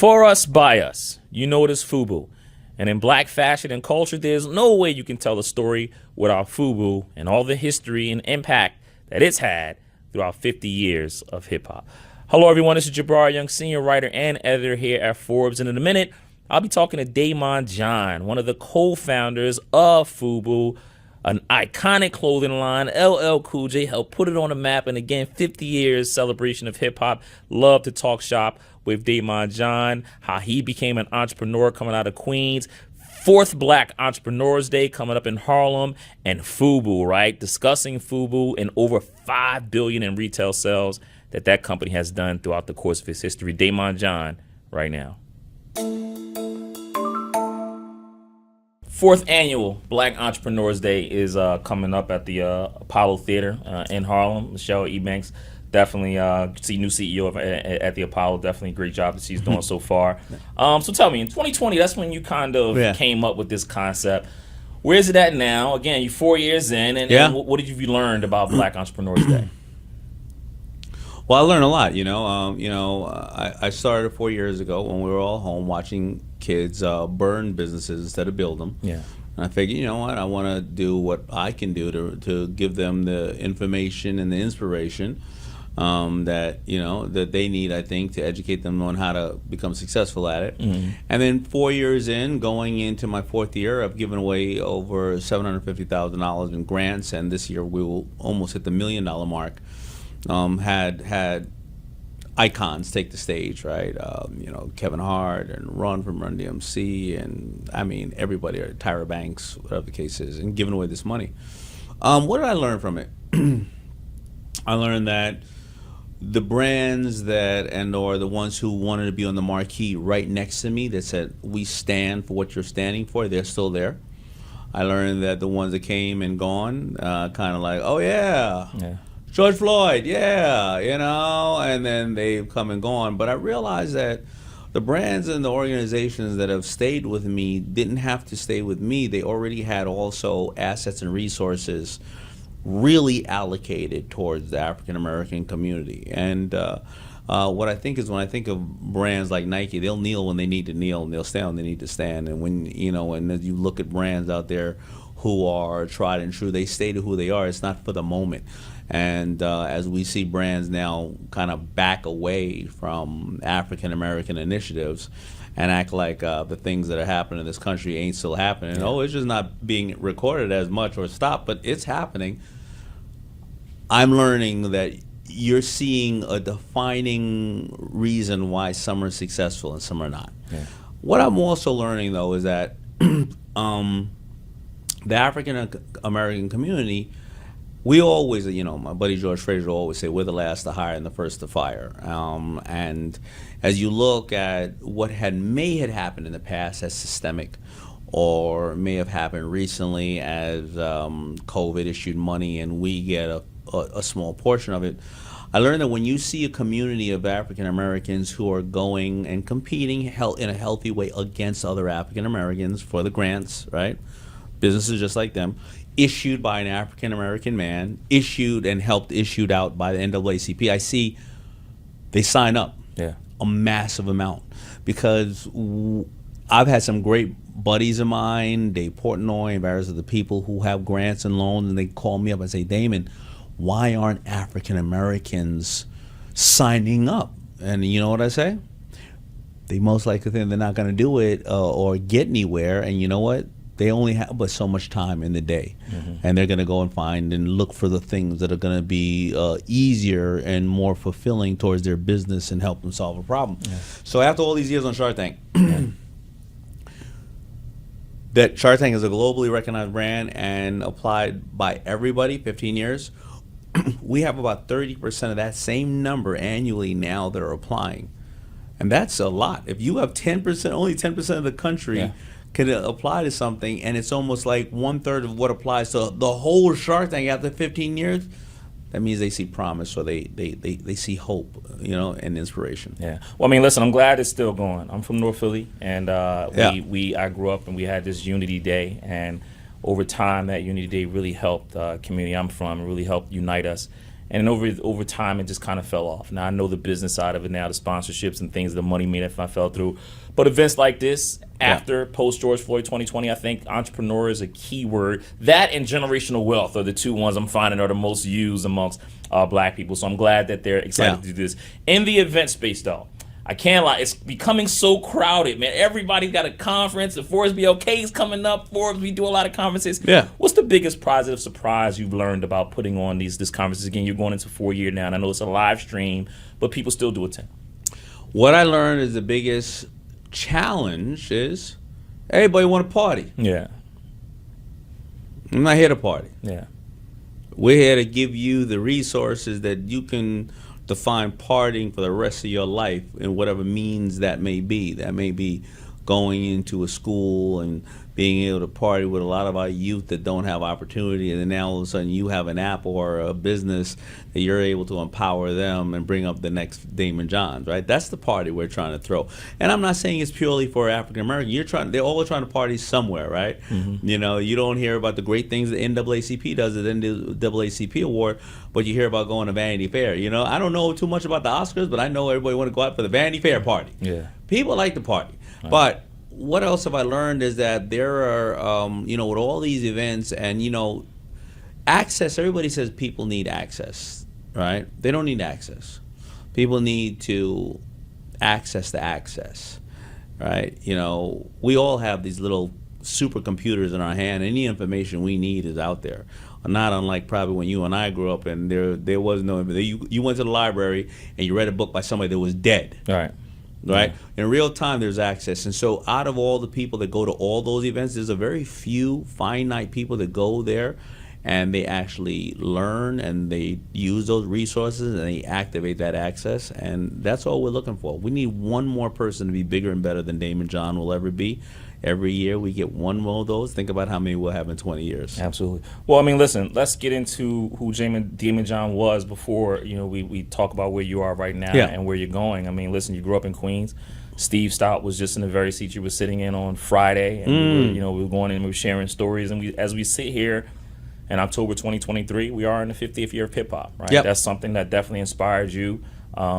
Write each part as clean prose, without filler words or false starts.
For us, by us. You know it as Fubu. And in black fashion and culture, there's no way you can tell a story without Fubu and all the history and impact that it's had throughout 50 years of hip-hop. Hello, everyone. This is Jabbar Young, senior writer and editor here at Forbes. And in a minute, I'll be talking to Daymond John, one of the co-founders of Fubu, an iconic clothing line. LL Cool J helped put it on the map. And again, 50 years celebration of hip-hop. Love to talk shop with Daymond John, how he became an entrepreneur coming out of Queens. 4th Black Entrepreneurs Day coming up in Harlem, and Fubu, right? Discussing Fubu and over $5 billion in retail sales that company has done throughout the course of its history. Daymond John right now. 4th annual Black Entrepreneurs Day is coming up at the Apollo Theater in Harlem. Michelle Ebanks, definitely new CEO at the Apollo. Definitely a great job that she's doing so far. So tell me, in 2020, that's when you kind of came up with this concept. Where is it at now? Again, you're 4 years in, and what did you learned about Black Entrepreneurs Day? Well, I learned a lot. I started 4 years ago when we were all home watching kids burn businesses instead of build them. Yeah. And I figured, you know what, I want to do what I can do to give them the information and the inspiration that they need, I think, to educate them on how to become successful at it. Mm-hmm. And then 4 years in, going into my 4th year, I've given away over $750,000 in grants, and this year we will almost hit the $1 million mark. Had icons take the stage, right? Kevin Hart and Ron from Run DMC, and I mean everybody, Tyra Banks, whatever the case is, and giving away this money. What did I learn from it? I learned that the brands or the ones who wanted to be on the marquee right next to me that said, we stand for what you're standing for, they're still there. I learned that the ones that came and gone, kind of like, oh yeah. George Floyd, and then they've come and gone. But I realized that the brands and the organizations that have stayed with me didn't have to stay with me. They already had also assets and resources really allocated towards the African American community. And what I think is, when I think of brands like Nike, they'll kneel when they need to kneel, and they'll stand when they need to stand. And when and as you look at brands out there who are tried and true, they stay to who they are. It's not for the moment. And as we see brands now kind of back away from African American initiatives and act like the things that are happening in this country ain't still happening. Yeah. It's just not being recorded as much or stopped, but it's happening. I'm learning that you're seeing a defining reason why some are successful and some are not. Yeah. What I'm also learning, though, is that the African American community, we always, my buddy George Fraser always say, we're the last to hire and the first to fire. And as you look at what may have happened in the past as systemic, or may have happened recently as COVID issued money and we get a small portion of it, I learned that when you see a community of African Americans who are going and competing in a healthy way against other African Americans for the grants, right? Businesses just like them, issued by an African American man, issued out by the NAACP, I see they sign up a massive amount, because I've had some great buddies of mine, Dave Portnoy and various other people who have grants and loans, and they call me up and say, Daymond, why aren't African Americans signing up? And you know what I say? They most likely think they're not going to do it or get anywhere, and you know what? They only have but so much time in the day, and they're going to go and find and look for the things that are going to be easier and more fulfilling towards their business and help them solve a problem. Yeah. So after all these years on Shark Tank, that Shark Tank is a globally recognized brand and applied by everybody, 15 years, we have about 30% of that same number annually now that are applying. And that's a lot. If you have 10%, only 10% of the country can apply to something, and it's almost like 1/3 of what applies to the whole Shark Tank after 15 years, that means they see promise, or they see hope, and inspiration. Yeah. Well, I mean, listen, I'm glad it's still going. I'm from North Philly, and I grew up and we had this Unity Day, and over time that Unity Day really helped the community I'm from, really helped unite us. And over time, it just kind of fell off. Now I know the business side of it now, the sponsorships and things, the money made if I fell through. But events like this, after post George Floyd 2020, I think entrepreneur is a key word. That and generational wealth are the two ones I'm finding are the most used amongst black people. So I'm glad that they're excited to do this. In the event space, though, I can't lie, it's becoming so crowded, man. Everybody's got a conference. The Forbes BLK is coming up. Forbes, we do a lot of conferences. Yeah. What's the biggest positive surprise you've learned about putting on this conferences? Again, you're going into 4 years now, and I know it's a live stream, but people still do attend. What I learned is the biggest challenge is everybody want to party. Yeah. I'm not here to party. Yeah. We're here to give you the resources that you can define partying for the rest of your life in whatever means that may be. That may be going into a school and being able to party with a lot of our youth that don't have opportunity, and then now all of a sudden you have an app or a business that you're able to empower them and bring up the next Daymond Johns, right? That's the party we're trying to throw. And I'm not saying it's purely for African American. They're all trying to party somewhere, right? Mm-hmm. You know, you don't hear about the great things the NAACP does at the NAACP award, but you hear about going to Vanity Fair. You know, I don't know too much about the Oscars, but I know everybody want to go out for the Vanity Fair party. Yeah. People like to party. Right. But what else have I learned is that there are, you know, with all these events and, you know, access, everybody says people need access, right? They don't need access. People need to access the access, right? You know, we all have these little supercomputers in our hand. Any information we need is out there. Not unlike probably when you and I grew up and there was no, you went to the library and you read a book by somebody that was dead. Right. Right? In real time, there's access. And so out of all the people that go to all those events, there's a very few finite people that go there and they actually learn and they use those resources and they activate that access. And that's all we're looking for. We need one more person to be bigger and better than Daymond John will ever be. Every year we get one more of those. Think about how many we'll have in 20 years. Absolutely. Well, I mean, listen, let's get into who Daymond John was before, you know, we talk about where you are right now and where you're going. I mean, listen, you grew up in Queens. Steve Stout was just in the very seat you were sitting in on Friday. And we were going in and we were sharing stories. And as we sit here in October 2023, we are in the 50th year of hip hop, right? Yep. That's something that definitely inspired you.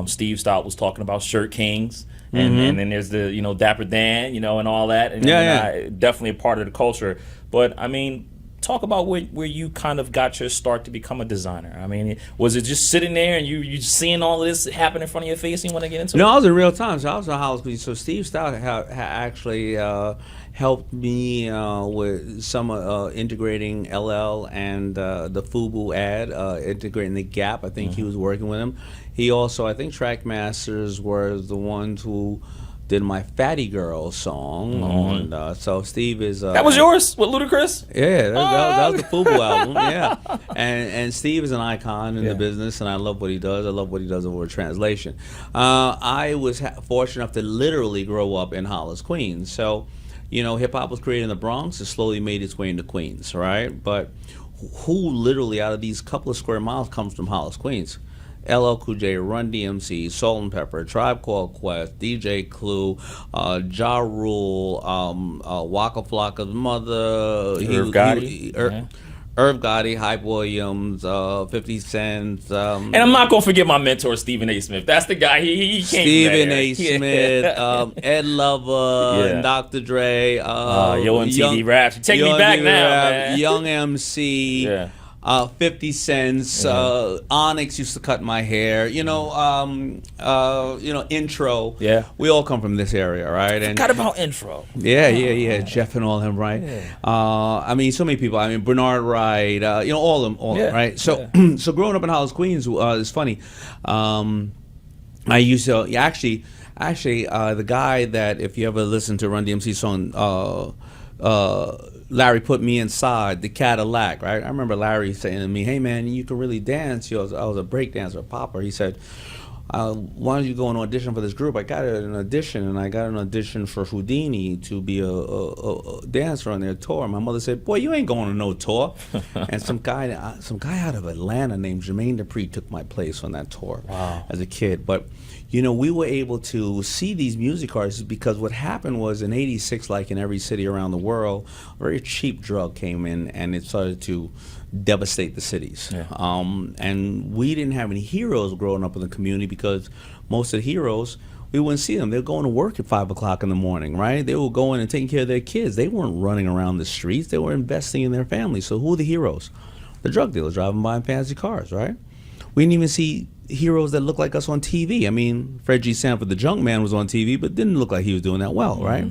Steve Stout was talking about Shirt Kings. And then there's the, you know, Dapper Dan, you know, and all that. And definitely a part of the culture. But, I mean, talk about where you kind of got your start to become a designer. I mean, was it just sitting there and you seeing all of this happen in front of your face and you want to get into it? No, I was in real time. So I was in Hollywood. So Steve Stout actually helped me with some integrating LL and the Fubu ad, integrating the Gap. I think he was working with him. He also, I think Trackmasters was the ones who did my Fatty Girl song on. So Steve is that was yours with Ludacris? Yeah, that was the Fubu album. Yeah, and Steve is an icon in the business, and I love what he does. I love what he does over translation. I was fortunate enough to literally grow up in Hollis, Queens. So, you know, hip hop was created in the Bronx. It slowly made its way into Queens, right? But who literally out of these couple of square miles comes from Hollis, Queens? LL Cool J, Run DMC, Salt and Pepper, Tribe Called Quest, DJ Clue, Ja Rule, Waka Flocka's mother, Irv Gotti, Hype Williams, 50 Cent. And I'm not going to forget my mentor, Stephen A. Smith. That's the guy. He came Stephen A. Smith, Ed Lover, Dr. Dre. Yo MTV Raps. Take me back now, man. Young MC. 50 Cents, Onyx used to cut my hair, Intro. Yeah. We all come from this area, right? And forgot about Intro. Yeah. Jeff and all them, right? Yeah. I mean, so many people. I mean, Bernard Wright, all of them, right? So, so growing up in Hollis, Queens, is funny. I used to actually, the guy that, if you ever listen to Run DMC song, Larry Put Me Inside, the Cadillac, right? I remember Larry saying to me, "Hey man, you can really dance." I was a break dancer, a popper. He said, "Why don't you go and audition for this group?" I got an audition for Houdini to be a dancer on their tour. My mother said, "Boy, you ain't going to no tour." And some guy out of Atlanta named Jermaine Dupri took my place on that tour as a kid. But you know, we were able to see these music artists because what happened was in '86, like in every city around the world, a very cheap drug came in and it started to devastate the cities. Yeah. And we didn't have any heroes growing up in the community because most of the heroes, we wouldn't see them. They were going to work at 5 o'clock in the morning, right? They were going and taking care of their kids. They weren't running around the streets. They were investing in their families. So who are the heroes? The drug dealers driving by in fancy cars, right? We didn't even see heroes that looked like us on TV. I mean, Fred G. Sanford, the junk man, was on TV, but didn't look like he was doing that well, right?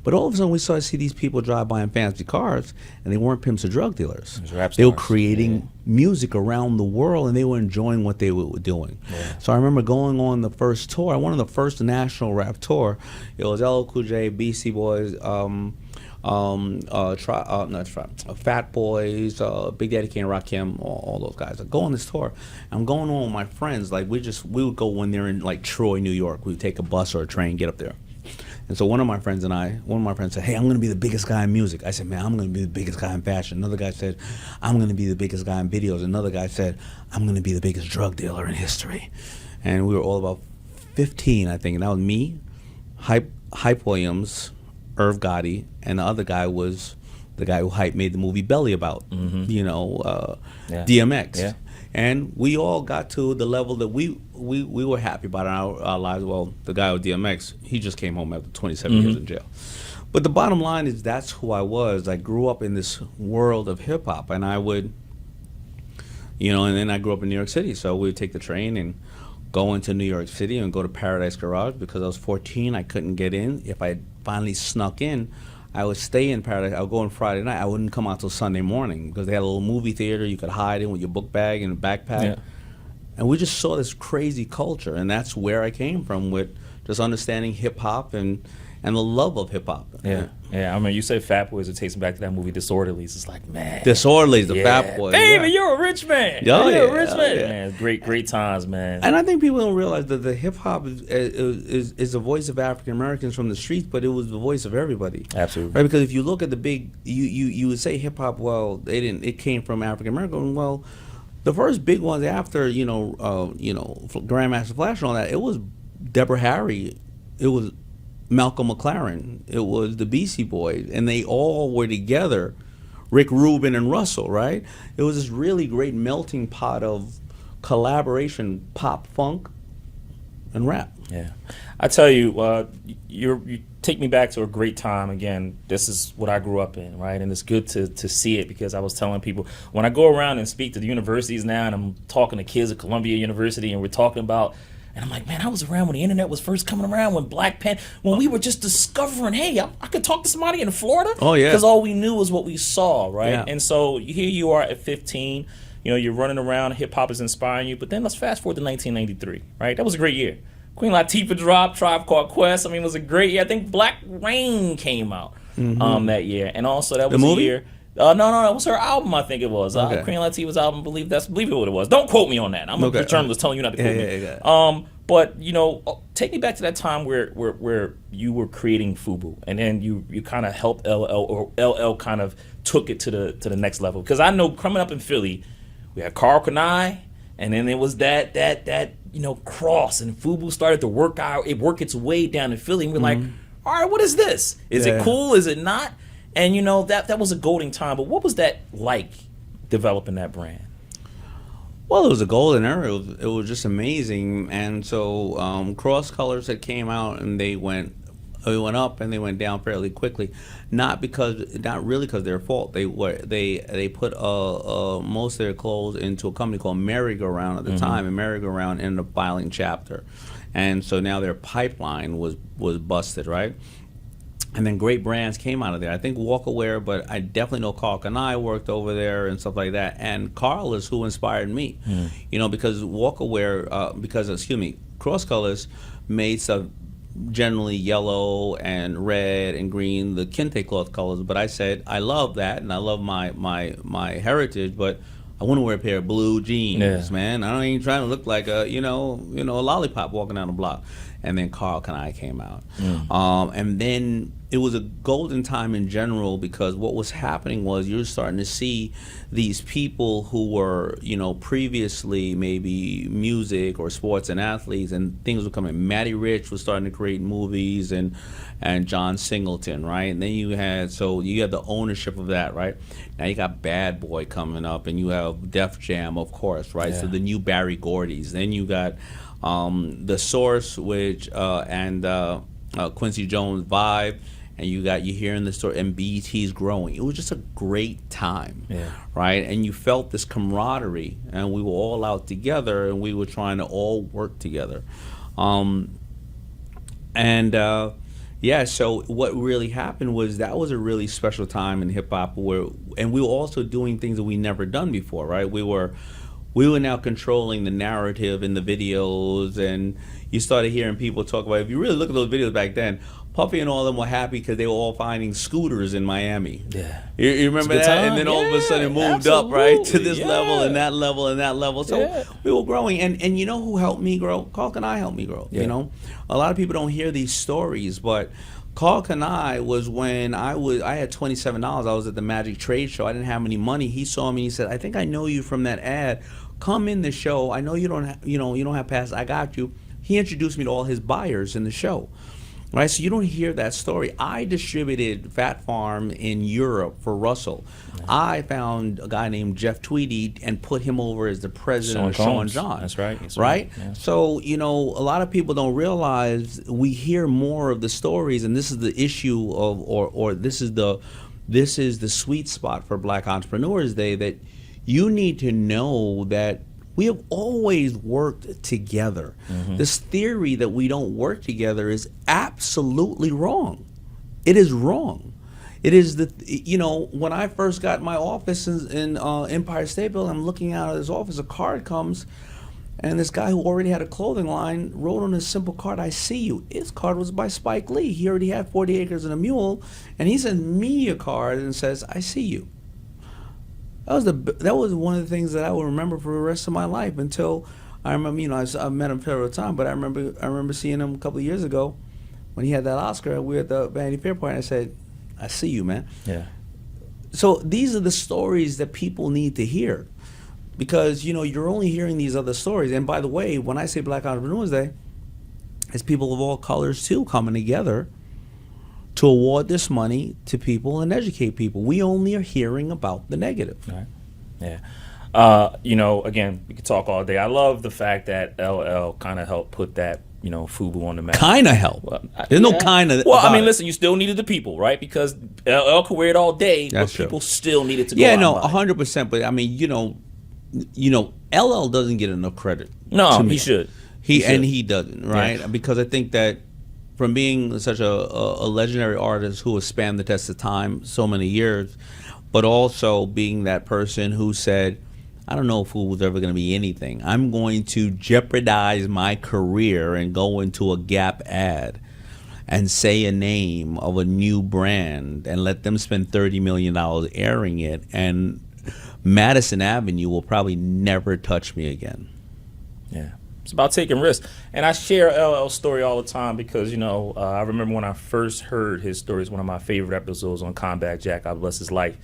But all of a sudden, we started to see these people drive by in fancy cars, and they weren't pimps or drug dealers. They were creating music around the world, and they were enjoying what they were doing. Yeah. So I remember going on the first tour, one of the first national rap tour. It was LL Cool J, Beastie Boys, Fat Boys, Big Daddy Kane, Rakim, all those guys. I go on this tour. I'm going on with my friends. Like we would go when they're in like Troy, New York. We would take a bus or a train, get up there. And so one of my friends said, hey, I'm going to be the biggest guy in music. I said, man, I'm going to be the biggest guy in fashion. Another guy said, I'm going to be the biggest guy in videos. Another guy said, I'm going to be the biggest drug dealer in history. And we were all about 15, I think. And that was me, Hype Williams, Irv Gotti, and the other guy was the guy who Hype made the movie Belly about, DMX. Yeah. And we all got to the level that we were happy about in our lives. Well, the guy with DMX, he just came home after 27 years in jail. But the bottom line is that's who I was. I grew up in this world of hip-hop, and I would, and then I grew up in New York City. So we would take the train and go into New York City and go to Paradise Garage. Because I was 14, I couldn't get in. If I finally snuck in, I would stay in Paradise. I would go on Friday night. I wouldn't come out till Sunday morning because they had a little movie theater you could hide in with your book bag and a backpack. Yeah. And we just saw this crazy culture, and that's where I came from with just understanding hip-hop and the love of hip-hop. Yeah. I mean, you said Fat Boys, it takes me back to that movie Disorderlies. It's like, man. Disorderlies, the Fat Boys. Baby, you're a rich man. You're a rich man. Man, great times, man. And I think people don't realize that the hip-hop is the voice of African Americans from the streets, but it was the voice of everybody. Absolutely. Right? Because if you look at the big, you would say hip-hop, well, it came from African American. Well, the first big ones after, Grandmaster Flash and all that, it was Deborah Harry. It was Malcolm McLaren, it was the Beastie Boys, and they all were together, Rick Rubin and Russell, right? It was this really great melting pot of collaboration, pop, funk, and rap. Yeah. I tell you, you take me back to a great time. Again, this is what I grew up in, right? And it's good to see it because I was telling people, when I go around and speak to the universities now, and I'm talking to kids at Columbia University, and we're talking about, and I'm like, man, I was around when the internet was first coming around, when we were just discovering, hey, I could talk to somebody in Florida. Oh, yeah. Because all we knew was what we saw, right? Yeah. And so here you are at 15, you're running around, hip-hop is inspiring you, but then let's fast forward to 1993, right? That was a great year. Queen Latifah dropped, Tribe Called Quest. I mean, it was a great year. I think Black Rain came out that year. And also that was the movie? a year. No, it was her album, I think it was. Okay. Queen Latifah's album, believe it what it was. Don't quote me on that. I'm a journalist telling you not to quote me. Yeah. But take me back to that time where you were creating Fubu, and then you kind of helped LL kind of took it to the next level. Because I know coming up in Philly, we had Carl Kanai, and then there was that cross, and Fubu started to work its way down in Philly, and we're like, all right, what is this? Is it cool? Is it not? And that was a golden time. But what was that like, developing that brand? Well, it was a golden era. It was just amazing. And so Cross Colors had came out, and they went up and they went down fairly quickly. Not really because their fault. They put most of their clothes into a company called Merry-Go-Round at the time, and Merry-Go-Round ended up filing Chapter, and so now their pipeline was busted, right? And then great brands came out of there. I think Walker-Wear, but I definitely know Carl Kanai worked over there and stuff like that. And Carl is who inspired me, because Walker-Wear, Cross Colors made stuff generally yellow and red and green, the kente cloth colors. But I said, I love that, and I love my heritage, but I want to wear a pair of blue jeans, man. I ain't trying to look like a lollipop walking down the block. and then Carl Kanai came out. And then it was a golden time in general, because what was happening was you were starting to see these people who were, you know, previously maybe music or sports and athletes, and things were coming. Matty Rich was starting to create movies, and John Singleton, right? And then you had the ownership of that, right? Now you got Bad Boy coming up, and you have Def Jam, of course, right? So the new Barry Gordy's. Then you got The Source, which and Quincy Jones Vibe, and you hearing the story, and BET's growing. It was just a great time, right? And you felt this camaraderie, and we were all out together, and we were trying to all work together. So what really happened was that was a really special time in hip hop, and we were also doing things that we never done before, right? We were now controlling the narrative in the videos, and you started hearing people talk about, if you really look at those videos back then, Puffy and all of them were happy because they were all finding scooters in Miami. Yeah. You remember that? Time. And then all of a sudden it moved up, right, to this level and that level and that level. So we were growing. And you know who helped me grow? Carl Kanai helped me grow. You know, a lot of people don't hear these stories, but Carl Kanai was when I had $27. I was at the Magic Trade Show. I didn't have any money. He saw me. He said, "I think I know you from that ad. Come in the show. I know you don't have pass. I got you." He introduced me to all his buyers in the show. Right, so you don't hear that story. I distributed Fat Farm in Europe for Russell. I found a guy named Jeff Tweedy and put him over as the president of Sean John. That's right. Right? Yeah. So, you know, a lot of people don't realize we hear more of the stories, and this is the issue of, or this is the sweet spot for Black Entrepreneurs Day, that you need to know that we have always worked together. This theory that we don't work together is absolutely wrong. It is wrong. It is when I first got my office in Empire State Building, I'm looking out of his office, a card comes, and this guy who already had a clothing line wrote on his simple card, "I see you." His card was by Spike Lee. He already had 40 Acres and a Mule, and he sends me a card and says, "I see you." That was one of the things that I will remember for the rest of my life, until I remember, you know, I met him several times, but I remember seeing him a couple of years ago when he had that Oscar. We were at the Vanity Fair party, and I said, "I see you, man." Yeah. So these are the stories that people need to hear, because, you know, you're only hearing these other stories. And by the way, when I say Black Entrepreneurs Day, it's people of all colors too coming together to award this money to people and educate people. We only are hearing about the negative. Right. Yeah. You know, again, we could talk all day. I love the fact that LL kind of helped put that, you know, Fubu on the map. Kind of help. Well, there's no kind of. Well, I mean, listen, you still needed the people, right? Because LL could wear it all day, but people still needed to go out. Yeah, no, 100%. But I mean, you know, LL doesn't get enough credit. No, he should. He doesn't, right? Yeah. Because I think that, from being such a legendary artist who has spanned the test of time so many years, but also being that person who said, "I don't know if Fubu was ever going to be anything. I'm going to jeopardize my career and go into a Gap ad and say a name of a new brand and let them spend $30 million airing it, and Madison Avenue will probably never touch me again." Yeah. It's about taking risks. And I share LL's story all the time because, you know, I remember when I first heard his story. It's one of my favorite episodes on Combat Jack, God bless his life.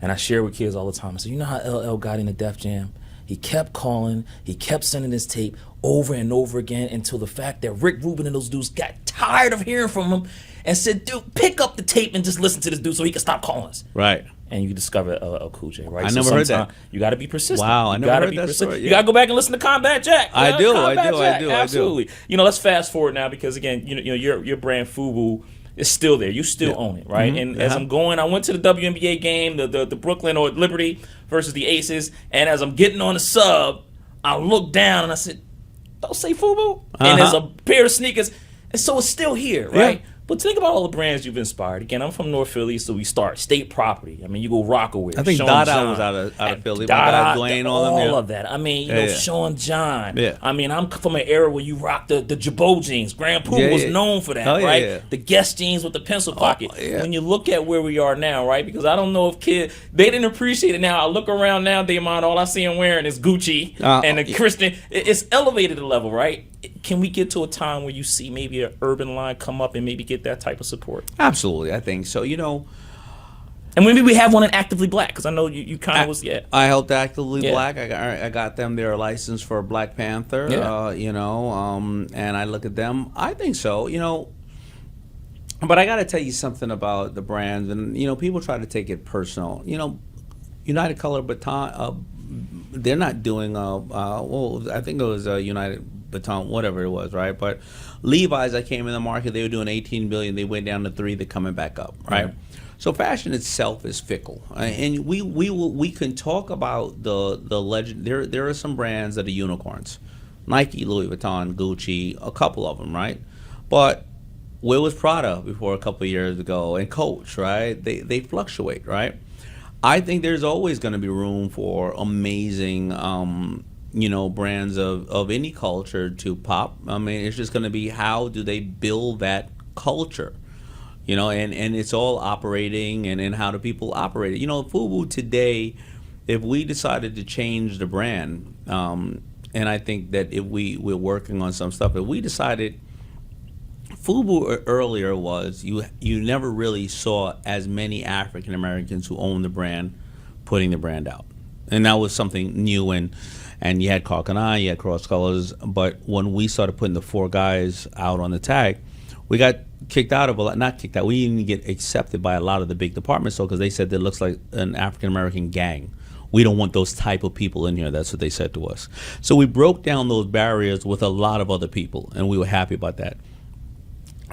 And I share with kids all the time. I said, you know how LL got into Def Jam? He kept calling, he kept sending his tape over and over again, until the fact that Rick Rubin and those dudes got tired of hearing from him and said, "Dude, pick up the tape and just listen to this dude so he can stop calling us." Right. And you discover LL Cool J, right? I never heard that. You got to be persistent. Wow, I never heard that story. Yeah. You got to go back and listen to Combat Jack. I do. Absolutely. You know, let's fast forward now, because again, you know, your brand Fubu is still there. You still own it, right? And as I'm going, I went to the WNBA game, the Brooklyn or Liberty versus the Aces, and as I'm getting on the sub, I looked down and I said, "Don't say Fubu." And there's a pair of sneakers, and so it's still here, right? Yeah. But think about all the brands you've inspired. Again, I'm from North Philly, so we start State Property. I mean, you go Rockaway. I think Dada was out of Philly. Dada, Dwayne, all of that. I mean, you know, Sean John. Yeah. I mean, I'm from an era where you rocked the Jabot jeans. Grand Puma was known for that, right? Yeah. The Guess jeans with the pencil pocket. When you look at where we are now, right? Because I don't know if kids, they didn't appreciate it now. I look around now, Daymond, all I see them wearing is Gucci and the Christian. It's elevated a level, right? can we get to a time where you see maybe an urban line come up and maybe get that type of support? Absolutely, I think so. You know, and maybe we have one in Actively Black, because I know you kind of was, yeah. I helped Actively Black. I got them their license for Black Panther. You know, and I look at them. I think so. You know, but I got to tell you something about the brands, and you know, people try to take it personal. You know, United Color Baton, they're not doing well, I think it was United Baton, whatever it was, right? But Levi's, I came in the market, they were doing 18 billion, they went down to 3, they're coming back up, right? Mm-hmm. So fashion itself is fickle, and we can talk about the legend. There are some brands that are unicorns, Nike, Louis Vuitton, Gucci, a couple of them, right? But where was Prada before a couple of years ago, and Coach, right? They fluctuate, right? I think there's always going to be room for amazing, you know, brands of any culture to pop. I mean, it's just going to be how do they build that culture, you know, and it's all operating and how do people operate it. You know, Fubu today, if we decided to change the brand, and I think that if we're working on some stuff, if we decided, Fubu earlier was you never really saw as many African Americans who owned the brand putting the brand out, and that was something new. And you had Carl Kanai, you had Cross Colors, but when we started putting the 4 guys out on the tag, we got kicked out of a lot. Not kicked out. We didn't get accepted by a lot of the big department stores because they said that it looks like an African American gang. We don't want those type of people in here. That's what they said to us. So we broke down those barriers with a lot of other people, and we were happy about that.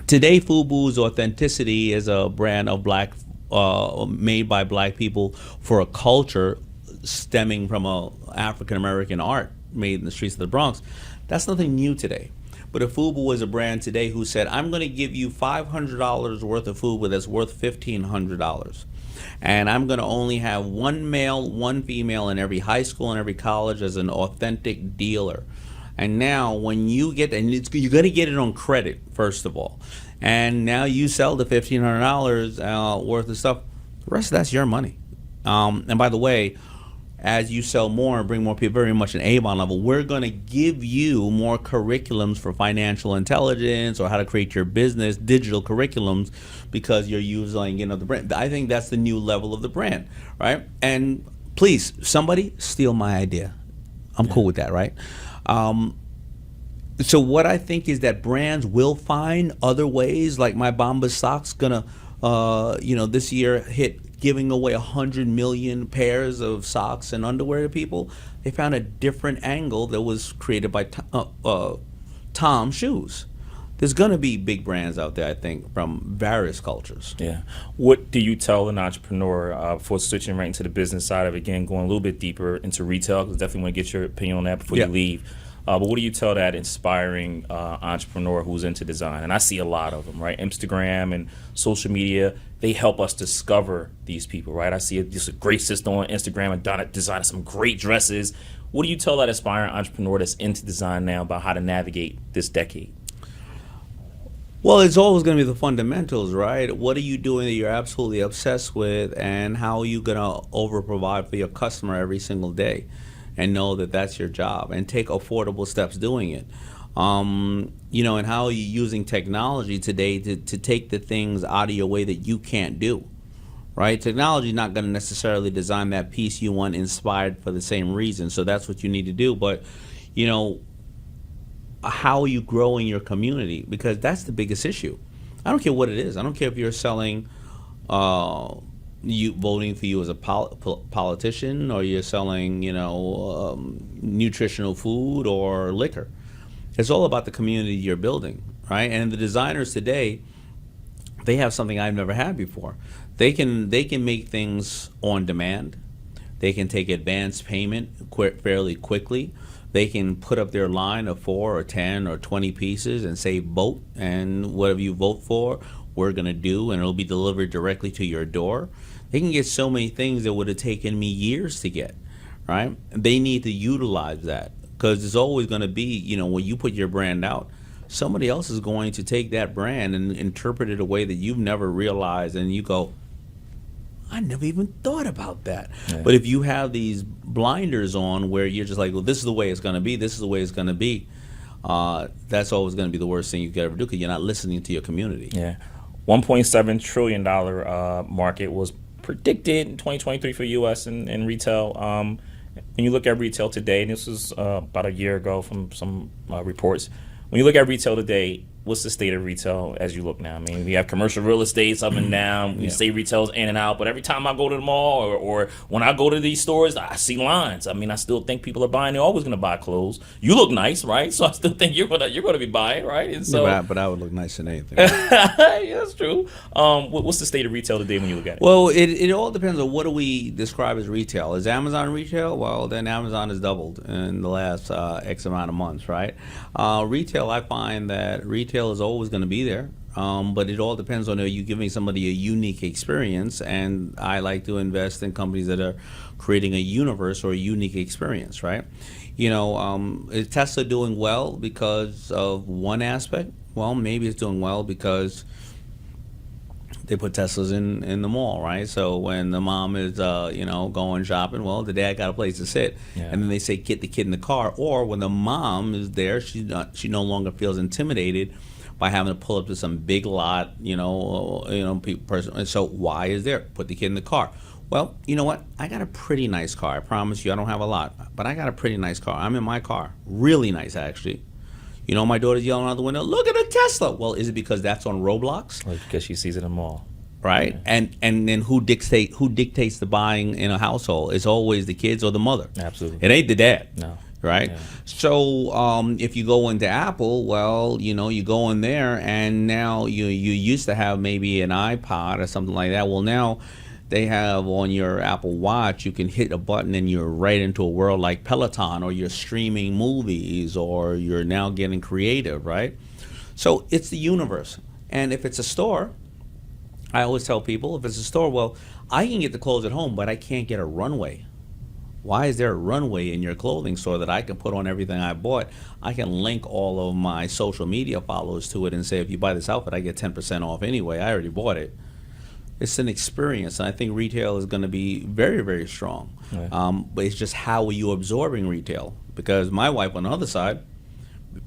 Today, Fubu's authenticity is a brand of black, made by black people for a culture stemming from a African American art made in the streets of the Bronx. That's nothing new today. But if Fubu was a brand today who said, I'm going to give you $500 worth of Fubu that's worth $1,500, and I'm going to only have 1 male, 1 female in every high school and every college as an authentic dealer. And now when you get, and you're going to get it on credit, first of all. And now you sell the $1,500 worth of stuff. The rest of that's your money. And by the way, as you sell more and bring more people, very much an Avon level, we're going to give you more curriculums for financial intelligence or how to create your business, digital curriculums, because you're using, you know, the brand. I think that's the new level of the brand, right? And please, somebody steal my idea. I'm cool with that, right? So what I think is that brands will find other ways, like my Bombas socks gonna, you know, this year hit giving away 100 million pairs of socks and underwear to people. They found a different angle that was created by Tom Shoes. There's gonna be big brands out there, I think, from various cultures. Yeah. What do you tell an entrepreneur for switching right into the business side of it, again, going a little bit deeper into retail? Because definitely want to get your opinion on that before you leave. But what do you tell that inspiring entrepreneur who's into design? And I see a lot of them, right? Instagram and social media, they help us discover these people, right? I see just a great sister on Instagram and designing some great dresses. What do you tell that aspiring entrepreneur that's into design now about how to navigate this decade? Well, it's always going to be the fundamentals, right? What are you doing that you're absolutely obsessed with, and how are you going to over-provide for your customer every single day? And know that that's your job, and take affordable steps doing it. You know, and how are you using technology today to take the things out of your way that you can't do, right? Technology is not going to necessarily design that piece you want inspired for the same reason, so that's what you need to do. But, you know, how are you growing your community? Because that's the biggest issue. I don't care what it is. I don't care if you're selling you voting for you as a politician, or you're selling, you know, nutritional food or liquor. It's all about the community you're building, right? And the designers today, they have something I've never had before. They can make things on demand. They can take advance payment fairly quickly. They can put up their line of 4 or 10 or 20 pieces and say vote, and whatever you vote for, we're going to do, and it'll be delivered directly to your door. They can get so many things that would have taken me years to get, right? They need to utilize that, because there's always going to be, you know, when you put your brand out, somebody else is going to take that brand and interpret it a way that you've never realized, and you go, I never even thought about that. Yeah. But if you have these blinders on where you're just like, well, this is the way it's going to be, this is the way it's going to be, that's always going to be the worst thing you could ever do because you're not listening to your community. Yeah. $1.7 trillion market was predicted in 2023 for U.S. and retail. When you look at retail today, and this was about a year ago from some reports, when you look at retail today, what's the state of retail as you look now? I mean, we have commercial real estates up and down. We say retail's in and out, but every time I go to the mall or when I go to these stores, I see lines. I mean, I still think people are buying. They're always going to buy clothes. You look nice, right? So I still think you're gonna be buying, right? And so, but I would look nice in anything. yeah, that's true. What's the state of retail today when you look at it? Well, it all depends on what do we describe as retail. Is Amazon retail? Well, then Amazon has doubled in the last X amount of months, right? Retail, I find that retail is always going to be there, but it all depends on are you giving somebody a unique experience, and I like to invest in companies that are creating a universe or a unique experience, right? You know, is Tesla doing well because of one aspect? Well, maybe it's doing well because they put Teslas in the mall, right? So when the mom is, going shopping, well, the dad got a place to sit, and then they say get the kid in the car. Or when the mom is there, she no longer feels intimidated by having to pull up to some big lot, person. And so why is there? Put the kid in the car. Well, you know what? I got a pretty nice car. I promise you, I don't have a lot, but I got a pretty nice car. I'm in my car, really nice actually. You know, my daughter's yelling out the window, look at a Tesla. Well, is it because that's on Roblox? Like because she sees it in the mall. Right? Yeah. And then who dictates the buying in a household? It's always the kids or the mother. Absolutely. It ain't the dad. No. Right? Yeah. So if you go into Apple, well, you go in there and now you used to have maybe an iPod or something like that. Well, now they have on your Apple Watch, you can hit a button and you're right into a world like Peloton, or you're streaming movies, or you're now getting creative, right? So it's the universe. And if it's a store, I always tell people, if it's a store, well, I can get the clothes at home, but I can't get a runway. Why is there a runway in your clothing store that I can put on everything I bought? I can link all of my social media followers to it and say, if you buy this outfit, I get 10% off anyway. I already bought it. It's an experience, and I think retail is going to be very, very strong. Yeah. But it's just how are you absorbing retail? Because my wife on the other side,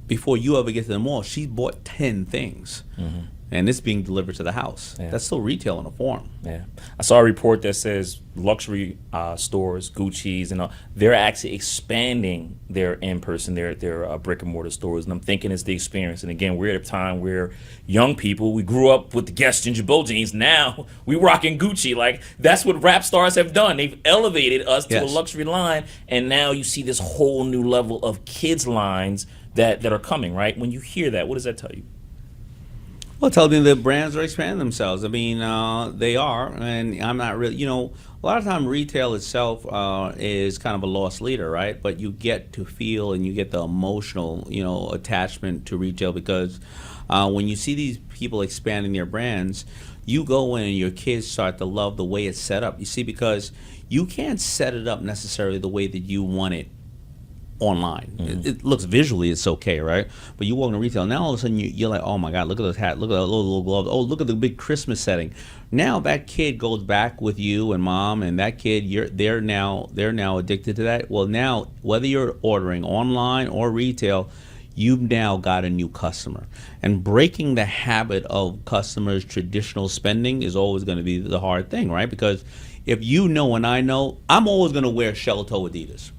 before you ever get to the mall, she bought 10 things. Mm-hmm. And it's being delivered to the house. Yeah. That's still retail in a form. Yeah, I saw a report that says luxury stores, Gucci's, and they're actually expanding their in-person, their brick and mortar stores. And I'm thinking it's the experience. And again, we're at a time where young people, we grew up with the Guess Ginger Bow jeans. Now we rocking Gucci. Like that's what rap stars have done. They've elevated us to a luxury line, and now you see this whole new level of kids lines that are coming. Right? When you hear that, what does that tell you? Well, tell me the brands are expanding themselves. I mean, they are, and I'm not really, a lot of time retail itself is kind of a lost leader, right? But you get to feel and you get the emotional, attachment to retail because when you see these people expanding their brands, you go in and your kids start to love the way it's set up. You see, because you can't set it up necessarily the way that you want it online. Mm-hmm. It looks visually, it's okay, right? But you walk into retail, now all of a sudden you're like, oh my God, look at this hat, look at that little glove, oh, look at the big Christmas setting. Now that kid goes back with you and mom, and that kid, they're now addicted to that. Well, now whether you're ordering online or retail, you've now got a new customer. And breaking the habit of customers' traditional spending is always going to be the hard thing, right? Because if you know and I know, I'm always going to wear shell-toe Adidas.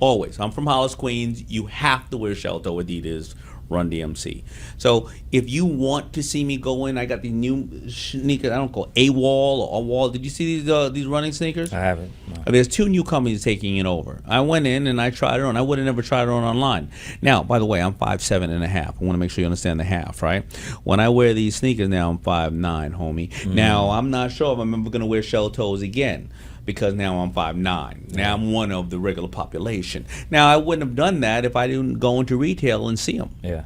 Always. I'm from Hollis, Queens. You have to wear shell-toe Adidas, Run DMC. So if you want to see me go in, I got the new sneakers. I don't call it A-Wall or A-Wall. Did you see these running sneakers? I haven't. No. There's 2 new companies taking it over. I went in and I tried it on. I would have never tried it on online. Now, by the way, I'm 5'7" and a half. I want to make sure you understand the half, right? When I wear these sneakers now, I'm 5'9", homie. Mm. Now, I'm not sure if I'm ever going to wear shell toes again, because now I'm 5'9". Now I'm one of the regular population. Now I wouldn't have done that if I didn't go into retail and see them. Yeah.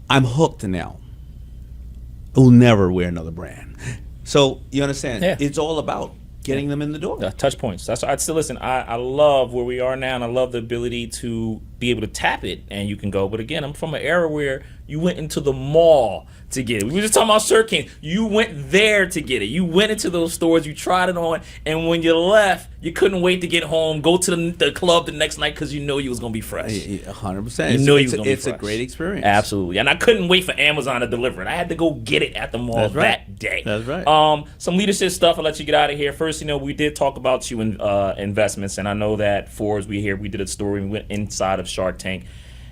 I'm hooked now. I'll never wear another brand. So you understand? Yeah. It's all about getting them in the door. Touch points. That's I'd still listen. I love where we are now, and I love the ability to be able to tap it and you can go. But again, I'm from an era where you went into the mall to get it. We were just talking about Shirt King. You went there to get it. You went into those stores, you tried it on, and when you left, you couldn't wait to get home, go to the club the next night because you know you was going to be fresh. 100%. You know you was going to be fresh. It's a great experience. Absolutely. And I couldn't wait for Amazon to deliver it. I had to go get it at the mall that day. That's right. Some leadership stuff. I'll let you get out of here. First, we did talk about you in investments, and I know that Forbes, we did a story, we went inside of Shark Tank.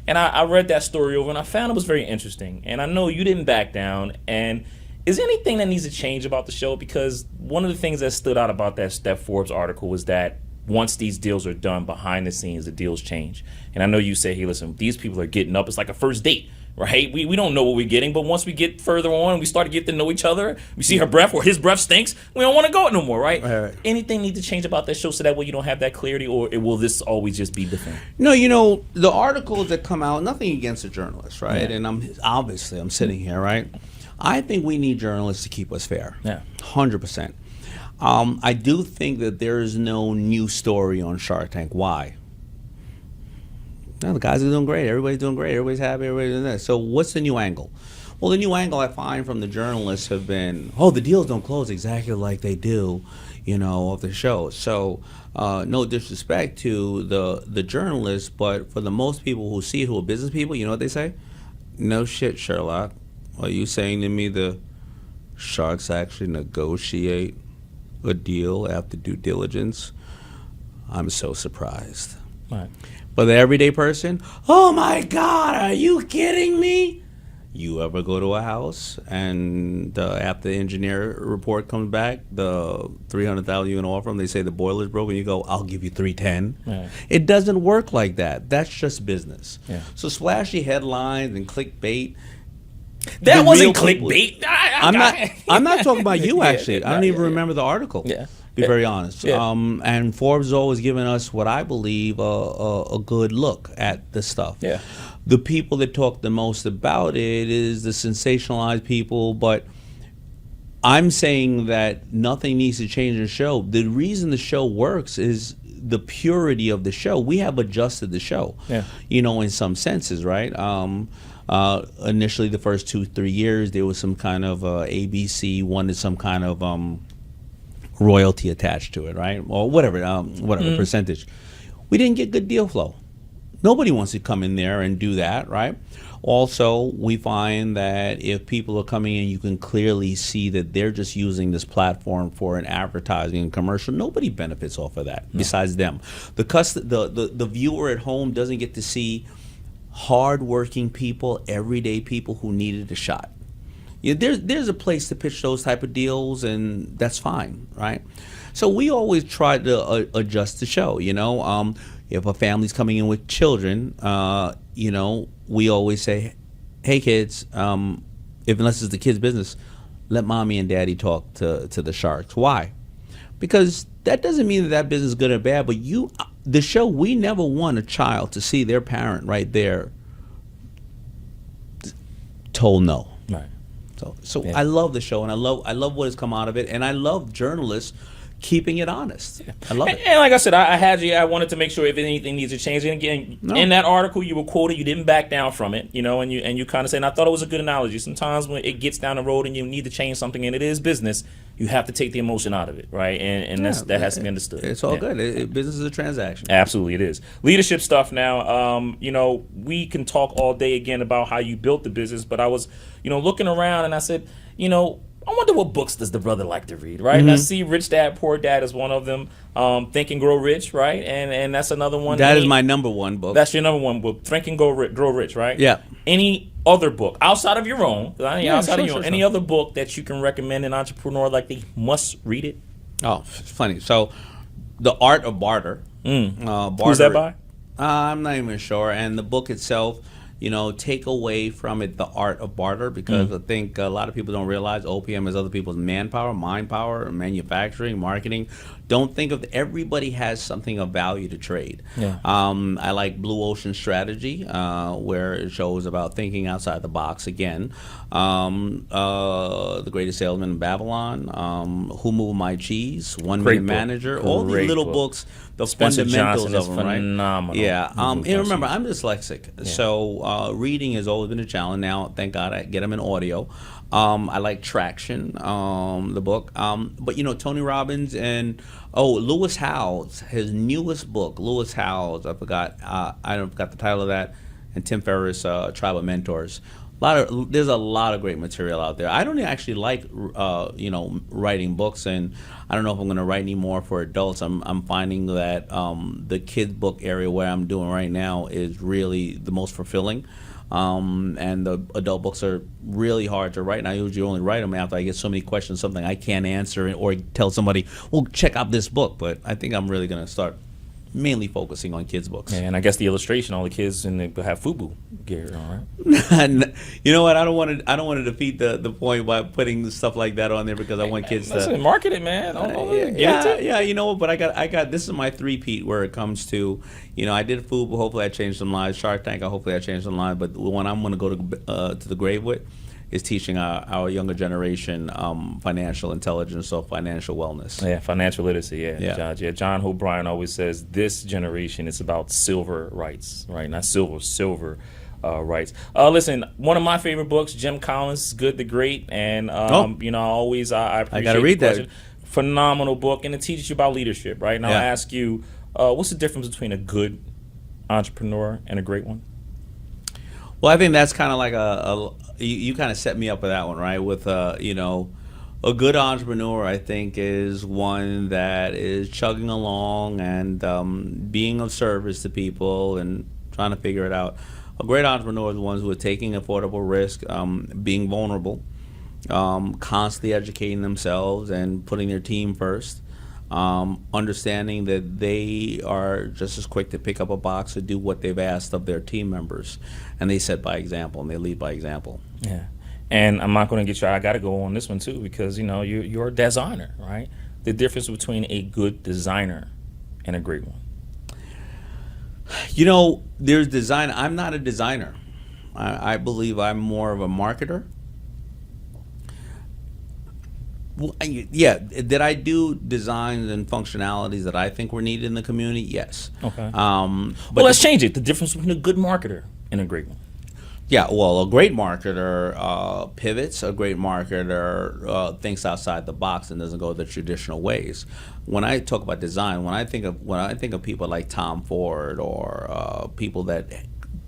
And I read that story over, and I found it was very interesting. And I know you didn't back down. And is there anything that needs to change about the show? Because one of the things that stood out about that Forbes article was that once these deals are done behind the scenes, the deals change. And I know you say, hey, listen, these people are getting up. It's like a first date, right? We don't know what we're getting, but once we get further on, we start to get to know each other. We see her breath or his breath stinks. We don't want to go no more, right? Right. Anything need to change about that show so that way you don't have that clarity, or will this always just be different? No, the articles that come out, nothing against the journalists, right? Yeah. And I'm sitting here, right? I think we need journalists to keep us fair. Yeah. 100%. I do think that there is no new story on Shark Tank. Why? No, the guys are doing great. Everybody's doing great. Everybody's happy. Everybody's doing that. So what's the new angle? Well, the new angle I find from the journalists have been, the deals don't close exactly like they do, of the show. So no disrespect to the journalists, but for the most people who see it, who are business people, you know what they say? No shit, Sherlock. Are you saying to me the Sharks actually negotiate a deal after due diligence? I'm so surprised. Right. But the everyday person, oh my God, are you kidding me? You ever go to a house and after the engineer report comes back, the $300,000 you can offer them, they say the boiler's broken, you go, I'll give you $310. Right. It doesn't work like that. That's just business. Yeah. So splashy headlines and clickbait. That wasn't clickbait. I'm not talking about you, actually. I don't even yeah. remember the article. Yeah. Be very honest. Yeah. And Forbes has always given us what I believe a good look at the stuff. Yeah. The people that talk the most about it is the sensationalized people, but I'm saying that nothing needs to change in the show. The reason the show works is the purity of the show. We have adjusted the show, in some senses, right? Initially, the first 2-3 years, there was some kind of ABC wanted some kind of royalty attached to it, right? Or whatever percentage. We didn't get good deal flow. Nobody wants to come in there and do that, right? Also, we find that if people are coming in, you can clearly see that they're just using this platform for an advertising and commercial. Nobody benefits off of that besides them. The viewer at home doesn't get to see hardworking people, everyday people who needed a shot. There's a place to pitch those type of deals, and that's fine, right? So we always try to adjust the show, If a family's coming in with children, we always say, hey, kids, unless it's the kid's business, let mommy and daddy talk to the Sharks. Why? Because that doesn't mean that business is good or bad, but the show, we never want a child to see their parent right there told no. Right. So yeah. I love the show, and I love what has come out of it, and I love journalists keeping it honest. Yeah. I love it. And like I said, I had you. I wanted to make sure if anything needs to change. And again, in that article, you were quoted. You didn't back down from it, and you kind of said. And I thought it was a good analogy. Sometimes when it gets down the road and you need to change something, and it is business, you have to take the emotion out of it, right? And that has to be understood. It's all good. Business is a transaction. Absolutely, it is. Leadership stuff now. We can talk all day again about how you built the business, but I was, looking around and I said, I wonder what books does the brother like to read, right? Mm-hmm. And I see Rich Dad, Poor Dad is one of them. Think and Grow Rich, right? And that's another one. That is my number one book. That's your number one book. Think and Grow Rich, right? Yeah. Any other book outside of your own? Any other book that you can recommend an entrepreneur like they must read it? Oh, it's funny. So, The Art of Barter. Who's that by? I'm not even sure. And the book itself take away from it the art of barter, because I think a lot of people don't realize OPM is other people's manpower, mind power, manufacturing, marketing. Don't think of everybody has something of value to trade. Yeah. I like Blue Ocean Strategy, where it shows about thinking outside the box again. The Greatest Salesman in Babylon, Who Moved My Cheese, One Minute Manager, all these little books, the Spencer fundamentals Johnson of them, right? phenomenal. Yeah. And remember, I'm dyslexic, so reading has always been a challenge. Now, thank God, I get them in audio. I like Traction, the book. But Tony Robbins and Lewis Howes, his newest book, Lewis Howes. I forgot the title of that. And Tim Ferriss, Tribe of Mentors. There's a lot of great material out there. I don't actually like writing books, and I don't know if I'm going to write any more for adults. I'm finding that the kids book area where I'm doing right now is really the most fulfilling. And the adult books are really hard to write, and I usually only write them after I get so many questions, something I can't answer, or tell somebody, well, check out this book. But I think I'm really going to start mainly focusing on kids' books. Yeah, and I guess the illustration, all the kids in the have Fubu gear on, right? You know what? I don't want to defeat the point by putting stuff like that on there, because I want kids to market it, man. Yeah. You know what? But I got this is my three-peat where it comes to, I did Fubu. Hopefully, I changed some lives. Shark Tank. Hopefully, I changed some lives. But the one I'm going to go to the grave with is teaching our younger generation financial intelligence or financial wellness. Yeah, financial literacy. Yeah. John O'Brien always says this generation is about silver rights, right? Not silver rights. Listen, one of my favorite books, Jim Collins' Good to Great, and I appreciate. I got to read that. Phenomenal book, and it teaches you about leadership, right? Now, I'll ask you, what's the difference between a good entrepreneur and a great one? Well, I think that's kind of like you kind of set me up with that one, right? With a good entrepreneur, I think, is one that is chugging along and being of service to people and trying to figure it out. A great entrepreneur is ones who are taking affordable risk, being vulnerable, constantly educating themselves and putting their team first. Understanding that they are just as quick to pick up a box to do what they've asked of their team members, and they set by example and they lead by example. Yeah, and I'm not going to get you. I got to go on this one too, because you're a designer, right? The difference between a good designer and a great one. There's design. I'm not a designer. I believe I'm more of a marketer. Well, yeah, did I do designs and functionalities that I think were needed in the community? Yes. Okay. But let's change it. The difference between a good marketer and a great one. Yeah, well, a great marketer pivots. A great marketer thinks outside the box and doesn't go the traditional ways. When I talk about design, when I think of people like Tom Ford or people that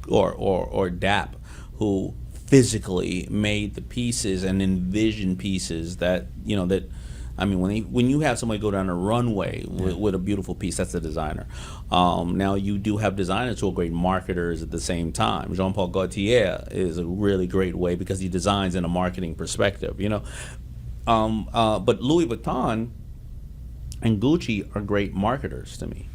or DAP, who physically made the pieces and envisioned pieces that when you have somebody go down a runway with a beautiful piece, that's a designer. Now you do have designers who are great marketers at the same time. Jean-Paul Gaultier is a really great way because he designs in a marketing perspective. But Louis Vuitton and Gucci are great marketers to me.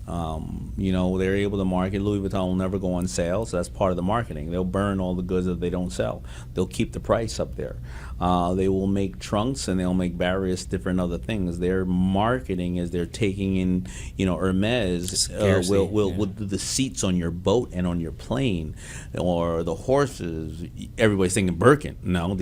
They're able to market. Louis Vuitton will never go on sale, so that's part of the marketing. They'll burn all the goods that they don't sell. They'll keep the price up there. They will make trunks and they'll make various different other things. Their marketing is they're taking in, Hermes will do the seats on your boat and on your plane, or the horses. Everybody's thinking Birkin. No,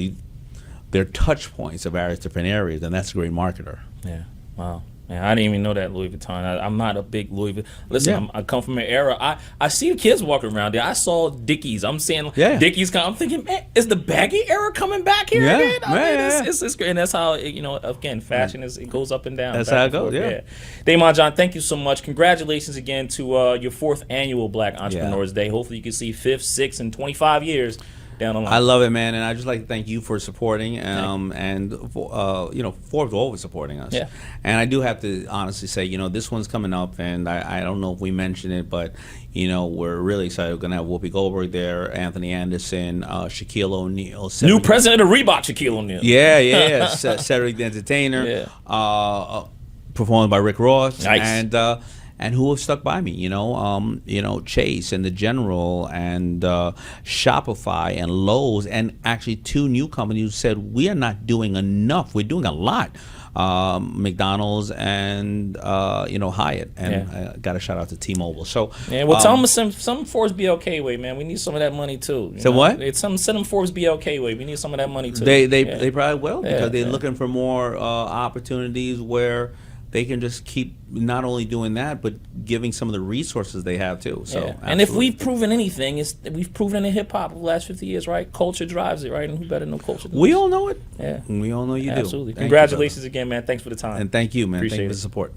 they're touch points of various different areas, and that's a great marketer. Yeah. Wow. Man, I didn't even know that Louis Vuitton. I'm not a big Louis Vuitton. Listen, I come from an era. I see the kids walking around there. I saw Dickies. I'm saying Dickies. I'm thinking, man, is the baggy era coming back here again? It's great. And that's how, again, fashion it goes up and down. That's how it goes, yeah. Daymond John, thank you so much. Congratulations again to your 4th annual Black Entrepreneurs Day. Hopefully you can see 5th, 6th, and 25 years. I love it, man, and I just like to thank you for supporting, and Forbes always supporting us. Yeah. And I do have to honestly say, this one's coming up, and I don't know if we mentioned it, but we're really excited. We're gonna have Whoopi Goldberg there, Anthony Anderson, Shaquille O'Neal, new president of Reebok, Shaquille O'Neal. Yeah, Cedric the Entertainer, performed by Rick Ross, nice. and who have stuck by me. Chase and the General and Shopify and Lowe's, and actually 2 new companies who said we are not doing enough. We're doing a lot. McDonald's and Hyatt, and got a shout out to T-Mobile. So tell them some Forbes BLK way, man. We need some of that money too. What? Send them Forbes BLK way. We need some of that money too. They probably will, because they're looking for more opportunities where they can just keep not only doing that, but giving some of the resources they have too. So, and if we've proven anything, we've proven it in hip hop over the last 50 years, right? Culture drives it, right? And who better than culture? We all know it. Yeah, we all know you do. Absolutely. Congratulations again, man. Thanks for the time. And thank you, man. Appreciate Thank you for it. the support.